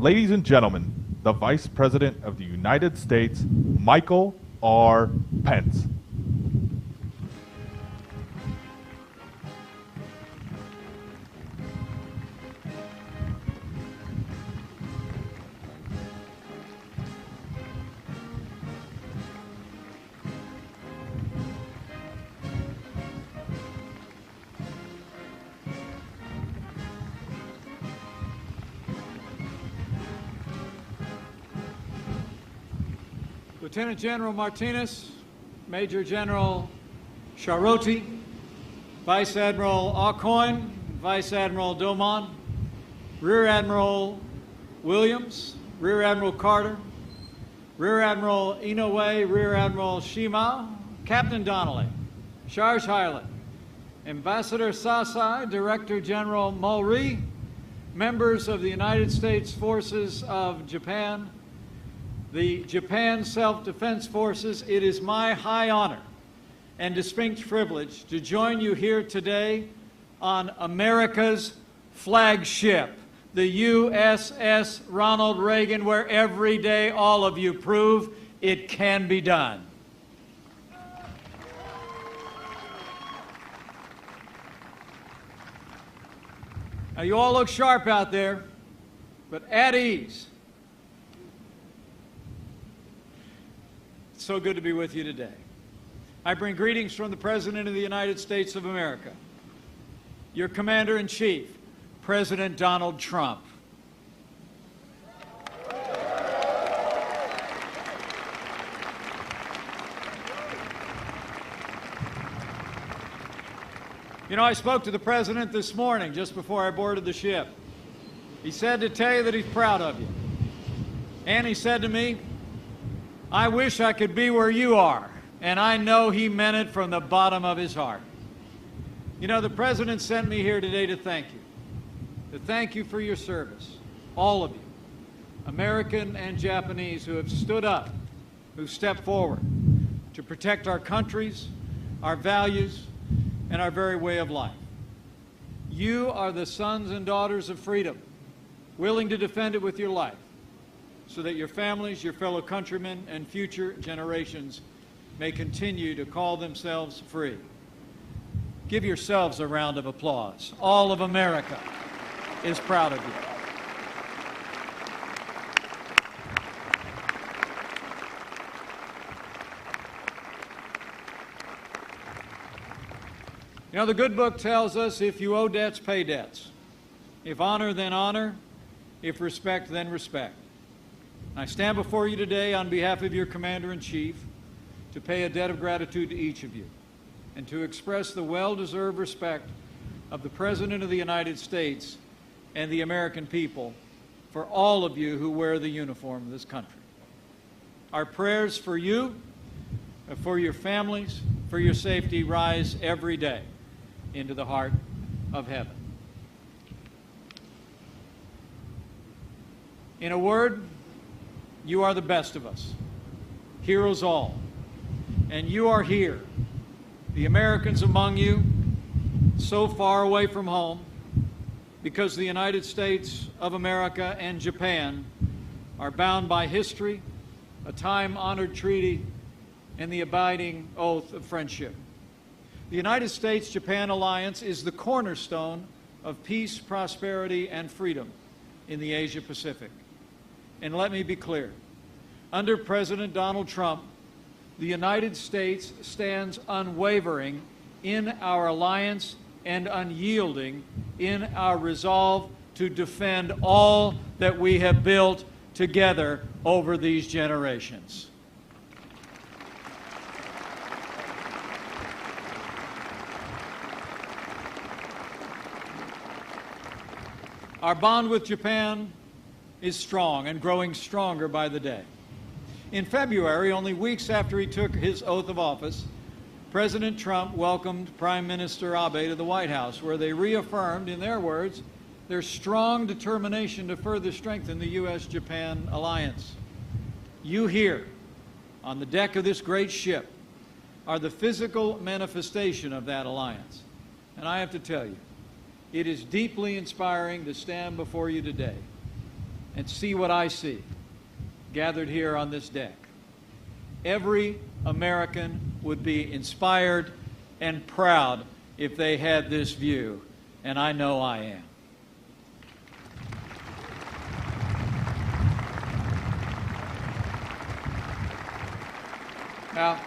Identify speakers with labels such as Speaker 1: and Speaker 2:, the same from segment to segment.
Speaker 1: Ladies and gentlemen, the Vice President of the United States, Michael R. Pence.
Speaker 2: Lieutenant General Martinez, Major General Charoti, Vice Admiral Aucoin, Vice Admiral Domon, Rear Admiral Williams, Rear Admiral Carter, Rear Admiral Inoue, Rear Admiral Shima, Captain Donnelly, Charge Hyland, Ambassador Sasai, Director General Mulry, members of the United States Forces of Japan, the Japan Self-Defense Forces, it is my high honor and distinct privilege to join you here today on America's flagship, the USS Ronald Reagan, where every day all of you prove it can be done. Now, you all look sharp out there, but at ease. It's so good to be with you today. I bring greetings from the President of the United States of America, your Commander-in-Chief, President Donald Trump. You know, I spoke to the President this morning, just before I boarded the ship. He said to tell you that he's proud of you. And he said to me, I wish I could be where you are. And I know he meant it from the bottom of his heart. You know, the President sent me here today to thank you. To thank you for your service, all of you, American and Japanese, who have stood up, who stepped forward to protect our countries, our values, and our very way of life. You are the sons and daughters of freedom, willing to defend it with your life, so that your families, your fellow countrymen, and future generations may continue to call themselves free. Give yourselves a round of applause. All of America is proud of you. You know, the good book tells us if you owe debts, pay debts. If honor, then honor. If respect, then respect. I stand before you today on behalf of your Commander-in-Chief to pay a debt of gratitude to each of you and to express the well-deserved respect of the President of the United States and the American people for all of you who wear the uniform of this country. Our prayers for you, for your families, for your safety rise every day into the heart of heaven. In a word, you are the best of us, heroes all, and you are here, the Americans among you, so far away from home, because the United States of America and Japan are bound by history, a time-honored treaty, and the abiding oath of friendship. The United States-Japan alliance is the cornerstone of peace, prosperity, and freedom in the Asia-Pacific. And let me be clear, under President Donald Trump, the United States stands unwavering in our alliance and unyielding in our resolve to defend all that we have built together over these generations. Our bond with Japan is strong and growing stronger by the day. In February, only weeks after he took his oath of office, President Trump welcomed Prime Minister Abe to the White House, where they reaffirmed, in their words, their strong determination to further strengthen the U.S.-Japan alliance. You here, on the deck of this great ship, are the physical manifestation of that alliance. And I have to tell you, it is deeply inspiring to stand before you today and see what I see gathered here on this deck, every American would be inspired and proud if they had this view, and I know I am. Now,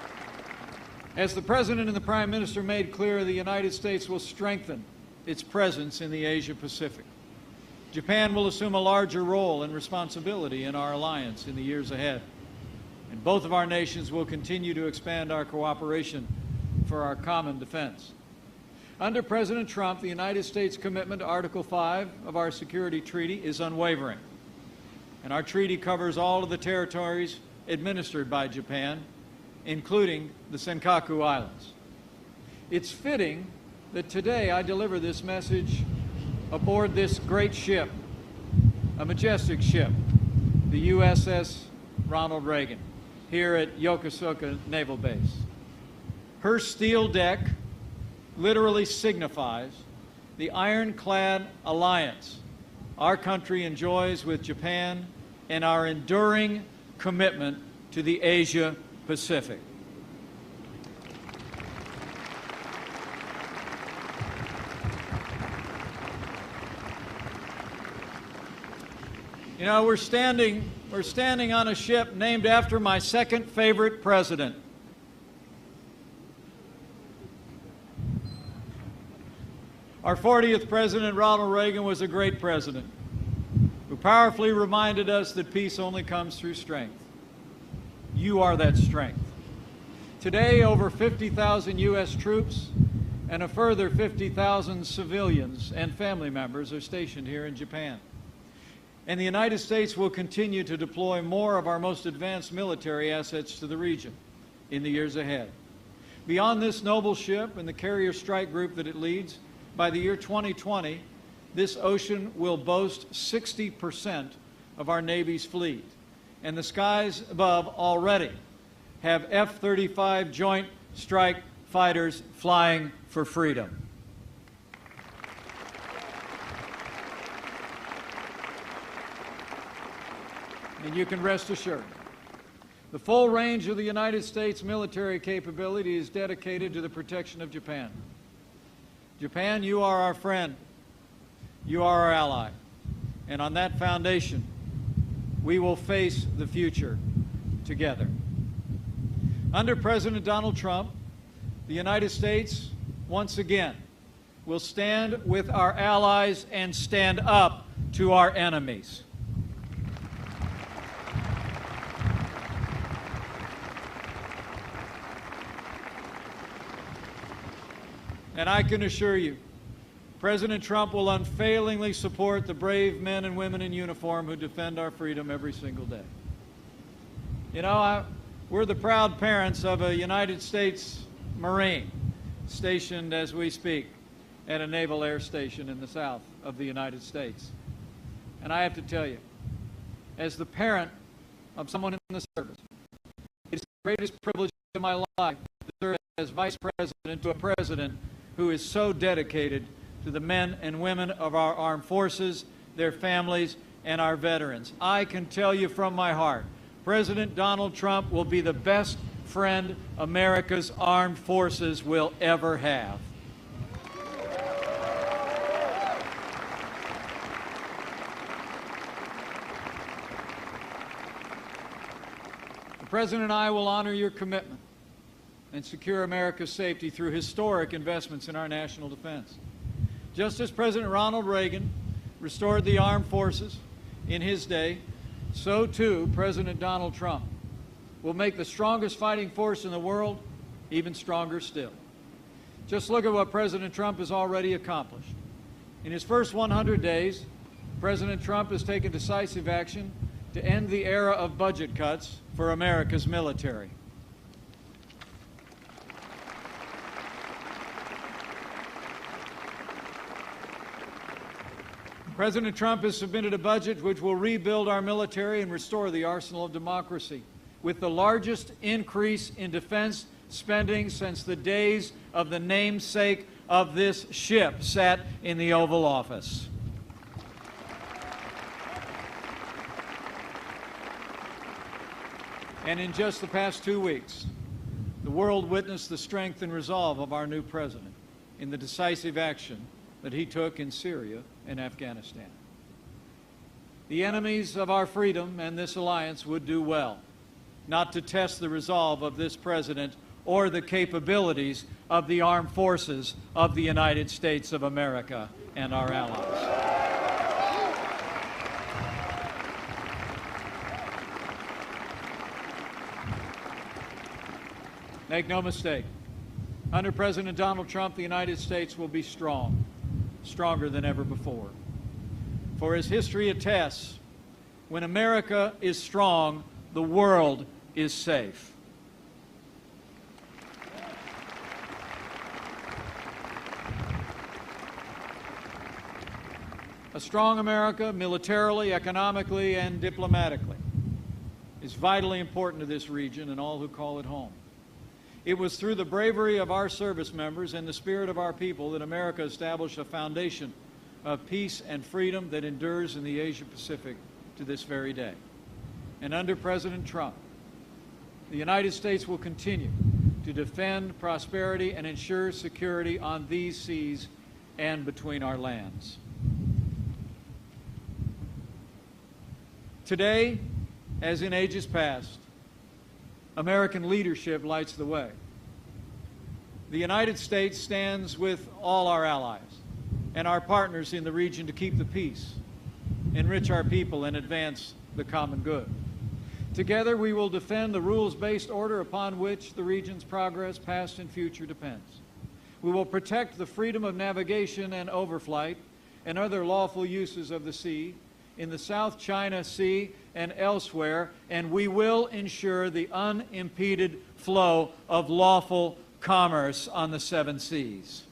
Speaker 2: as the President and the Prime Minister made clear, the United States will strengthen its presence in the Asia-Pacific. Japan will assume a larger role and responsibility in our alliance in the years ahead. And both of our nations will continue to expand our cooperation for our common defense. Under President Trump, the United States' commitment to Article 5 of our security treaty is unwavering. And our treaty covers all of the territories administered by Japan, including the Senkaku Islands. It's fitting that today I deliver this message aboard this great ship, a majestic ship, the USS Ronald Reagan, here at Yokosuka Naval Base. Her steel deck literally signifies the ironclad alliance our country enjoys with Japan and our enduring commitment to the Asia-Pacific. You know, we're standing on a ship named after my second favorite president. Our 40th President, Ronald Reagan, was a great president who powerfully reminded us that peace only comes through strength. You are that strength. Today, over 50,000 U.S. troops and a further 50,000 civilians and family members are stationed here in Japan. And the United States will continue to deploy more of our most advanced military assets to the region in the years ahead. Beyond this noble ship and the carrier strike group that it leads, by the year 2020, this ocean will boast 60% of our Navy's fleet. And the skies above already have F-35 Joint Strike Fighters flying for freedom. And you can rest assured, the full range of the United States military capability is dedicated to the protection of Japan. Japan, you are our friend. You are our ally. And on that foundation, we will face the future together. Under President Donald Trump, the United States, once again, will stand with our allies and stand up to our enemies. And I can assure you, President Trump will unfailingly support the brave men and women in uniform who defend our freedom every single day. You know, we're the proud parents of a United States Marine stationed as we speak at a naval air station in the south of the United States. And I have to tell you, as the parent of someone in the service, it's the greatest privilege of my life to serve as Vice President to a President who is so dedicated to the men and women of our armed forces, their families, and our veterans. I can tell you from my heart, President Donald Trump will be the best friend America's armed forces will ever have. The President and I will honor your commitment and secure America's safety through historic investments in our national defense. Just as President Ronald Reagan restored the armed forces in his day, so too President Donald Trump will make the strongest fighting force in the world even stronger still. Just look at what President Trump has already accomplished. In his first 100 days, President Trump has taken decisive action to end the era of budget cuts for America's military. President Trump has submitted a budget which will rebuild our military and restore the arsenal of democracy, with the largest increase in defense spending since the days of the namesake of this ship sat in the Oval Office. And in just the past 2 weeks, the world witnessed the strength and resolve of our new president in the decisive action that he took in Syria and Afghanistan. The enemies of our freedom and this alliance would do well not to test the resolve of this president or the capabilities of the armed forces of the United States of America and our allies. Make no mistake, under President Donald Trump, the United States will be strong, stronger than ever before. For as history attests, when America is strong, the world is safe. A strong America, militarily, economically, and diplomatically, is vitally important to this region and all who call it home. It was through the bravery of our service members and the spirit of our people that America established a foundation of peace and freedom that endures in the Asia-Pacific to this very day. And under President Trump, the United States will continue to defend prosperity and ensure security on these seas and between our lands. Today, as in ages past, American leadership lights the way. The United States stands with all our allies and our partners in the region to keep the peace, enrich our people, and advance the common good. Together, we will defend the rules-based order upon which the region's progress, past and future, depends. We will protect the freedom of navigation and overflight and other lawful uses of the sea in the South China Sea and elsewhere, and we will ensure the unimpeded flow of lawful commerce on the 7 seas.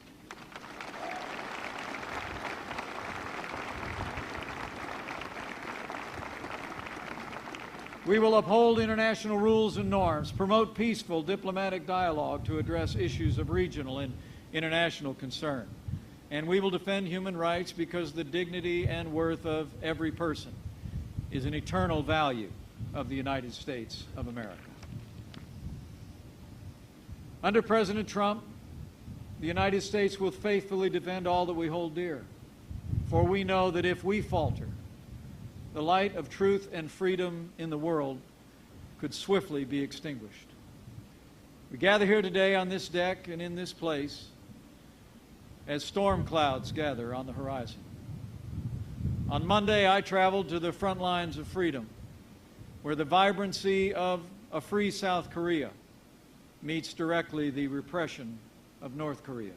Speaker 2: We will uphold international rules and norms, promote peaceful diplomatic dialogue to address issues of regional and international concern. And we will defend human rights because the dignity and worth of every person is an eternal value of the United States of America. Under President Trump, the United States will faithfully defend all that we hold dear, for we know that if we falter, the light of truth and freedom in the world could swiftly be extinguished. We gather here today on this deck and in this place as storm clouds gather on the horizon. On Monday, I traveled to the front lines of freedom, where the vibrancy of a free South Korea meets directly the repression of North Korea.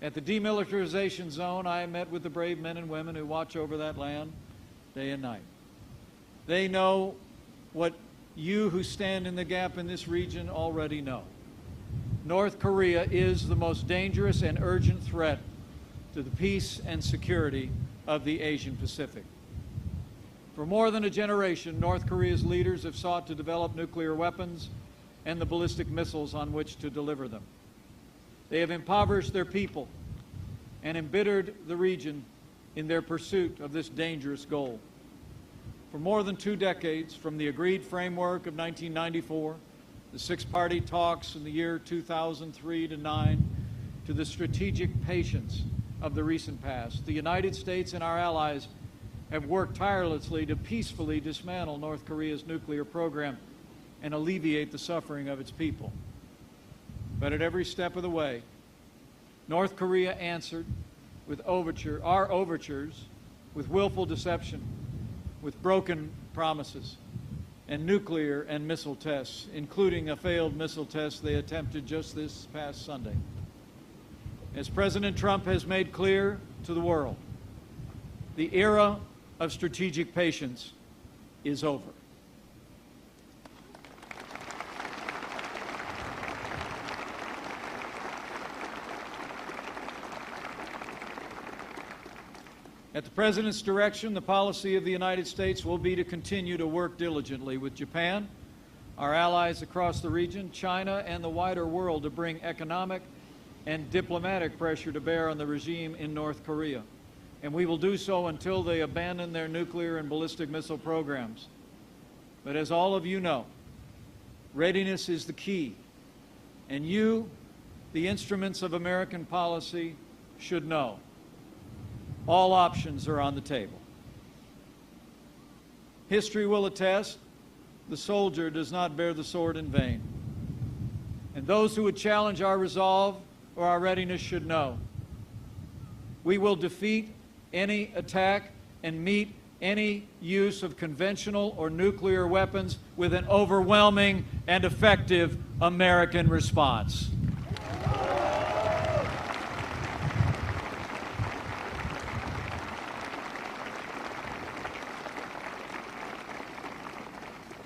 Speaker 2: At the demilitarization zone, I met with the brave men and women who watch over that land day and night. They know what you who stand in the gap in this region already know. North Korea is the most dangerous and urgent threat to the peace and security of the Asian Pacific. For more than a generation, North Korea's leaders have sought to develop nuclear weapons and the ballistic missiles on which to deliver them. They have impoverished their people and embittered the region in their pursuit of this dangerous goal. For more than 2 decades, from the agreed framework of 1994, the 6-party talks in the year 2003 to 9, to the strategic patience of the recent past, the United States and our allies have worked tirelessly to peacefully dismantle North Korea's nuclear program and alleviate the suffering of its people. But at every step of the way, North Korea answered with our overtures, with willful deception, with broken promises, and nuclear and missile tests, including a failed missile test they attempted just this past Sunday. As President Trump has made clear to the world, the era of strategic patience is over. At the President's direction, the policy of the United States will be to continue to work diligently with Japan, our allies across the region, China, and the wider world to bring economic and diplomatic pressure to bear on the regime in North Korea. And we will do so until they abandon their nuclear and ballistic missile programs. But as all of you know, Readiness is the key, and you, the instruments of American policy, should know. All options are on the table. History will attest the soldier does not bear the sword in vain. And those who would challenge our resolve or our readiness should know. We will defeat any attack and meet any use of conventional or nuclear weapons with an overwhelming and effective American response.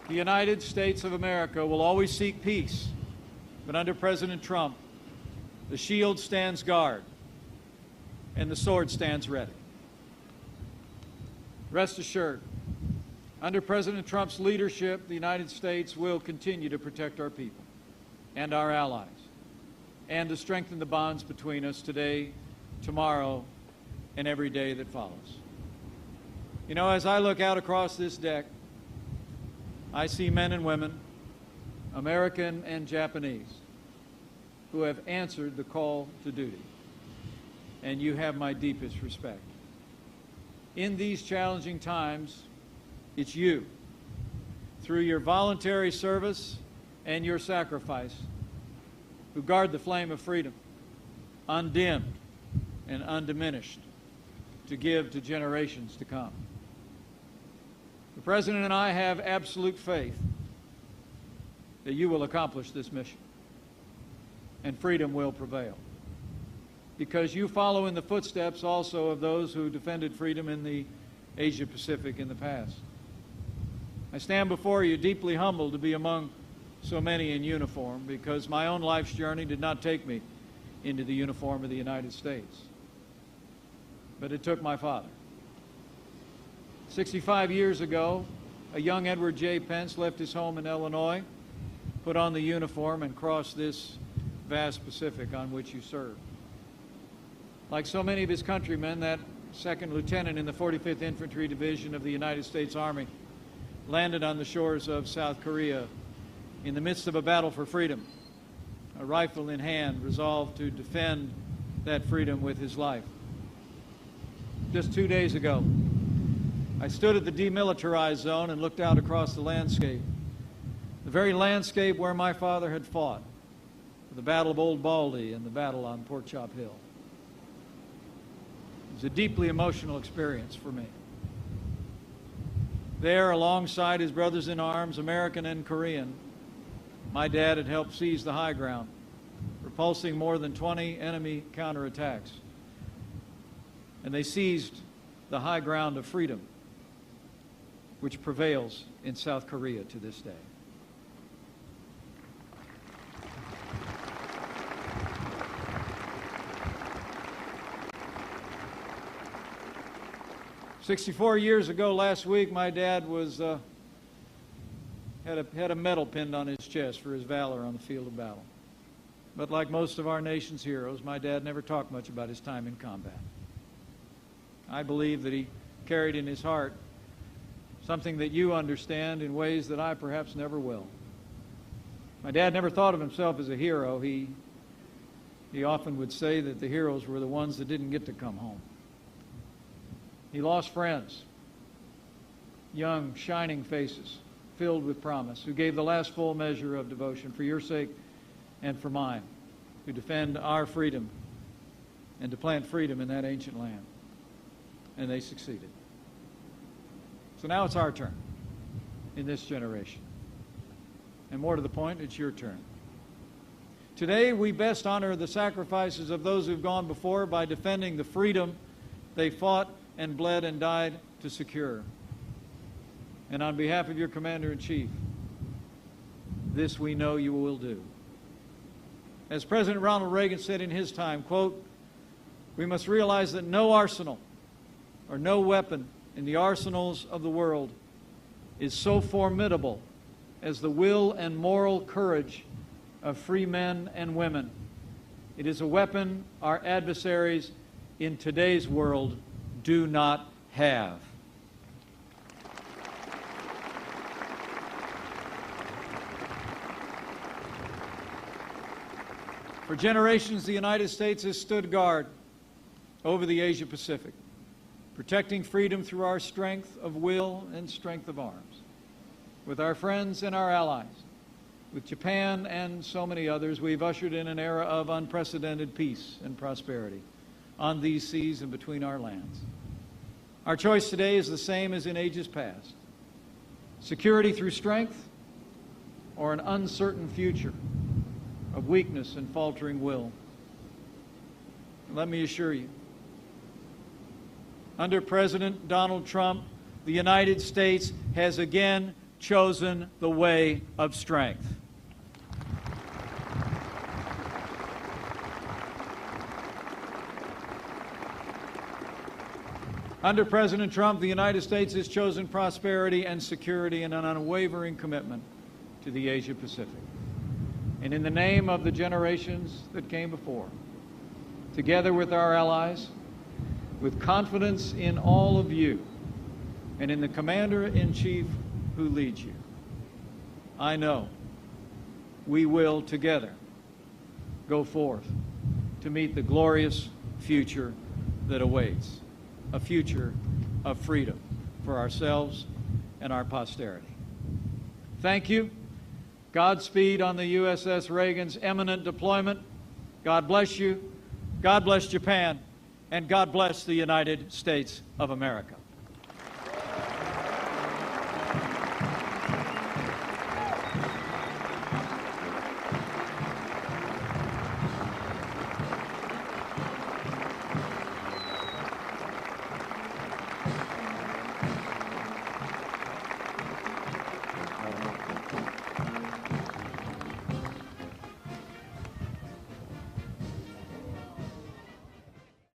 Speaker 2: The United States of America will always seek peace, but under President Trump, the shield stands guard and the sword stands ready. Rest assured, under President Trump's leadership, the United States will continue to protect our people and our allies and to strengthen the bonds between us today, tomorrow, and every day that follows. You know, as I look out across this deck, I see men and women, American and Japanese, who have answered the call to duty, and you have my deepest respect. In these challenging times, it's you, through your voluntary service and your sacrifice, who guard the flame of freedom, undimmed and undiminished, to give to generations to come. The President and I have absolute faith that you will accomplish this mission and freedom will prevail, because you follow in the footsteps also of those who defended freedom in the Asia-Pacific in the past. I stand before you deeply humbled to be among so many in uniform, because my own life's journey did not take me into the uniform of the United States, but it took my father. 65 years ago, a young Edward J. Pence left his home in Illinois, put on the uniform, and crossed this vast Pacific on which you served. Like so many of his countrymen, that second lieutenant in the 45th Infantry Division of the United States Army landed on the shores of South Korea in the midst of a battle for freedom, a rifle in hand, resolved to defend that freedom with his life. Just 2 days ago, I stood at the demilitarized zone and looked out across the landscape, the very landscape where my father had fought, the Battle of Old Baldy and the battle on Pork Chop Hill. It was a deeply emotional experience for me. There, alongside his brothers in arms, American and Korean, my dad had helped seize the high ground, repulsing more than 20 enemy counterattacks. And they seized the high ground of freedom, which prevails in South Korea to this day. "64 years ago last week, my dad had a medal pinned on his chest for his valor on the field of battle. But like most of our nation's heroes, my dad never talked much about his time in combat. I believe that he carried in his heart something that you understand in ways that I perhaps never will. My dad never thought of himself as a hero. He often would say that the heroes were the ones that didn't get to come home. He lost friends, young, shining faces, filled with promise, who gave the last full measure of devotion for your sake and for mine, to defend our freedom and to plant freedom in that ancient land. And they succeeded. So now it's our turn in this generation. And more to the point, it's your turn. Today, we best honor the sacrifices of those who've gone before by defending the freedom they fought and bled and died to secure. And on behalf of your Commander-in-Chief, this we know you will do. As President Ronald Reagan said in his time, quote, "We must realize that no arsenal or no weapon in the arsenals of the world is so formidable as the will and moral courage of free men and women. It is a weapon our adversaries in today's world do not have." For generations, the United States has stood guard over the Asia Pacific, protecting freedom through our strength of will and strength of arms. With our friends and our allies, with Japan and so many others, we've ushered in an era of unprecedented peace and prosperity on these seas and between our lands. Our choice today is the same as in ages past: security through strength, or an uncertain future of weakness and faltering will. Let me assure you, under President Donald Trump, the United States has again chosen the way of strength. Under President Trump, the United States has chosen prosperity and security and an unwavering commitment to the Asia Pacific. And in the name of the generations that came before, together with our allies, with confidence in all of you and in the Commander-in-Chief who leads you, I know we will together go forth to meet the glorious future that awaits, a future of freedom for ourselves and our posterity. Thank you. Godspeed on the USS Reagan's imminent deployment. God bless you. God bless Japan. And God bless the United States of America.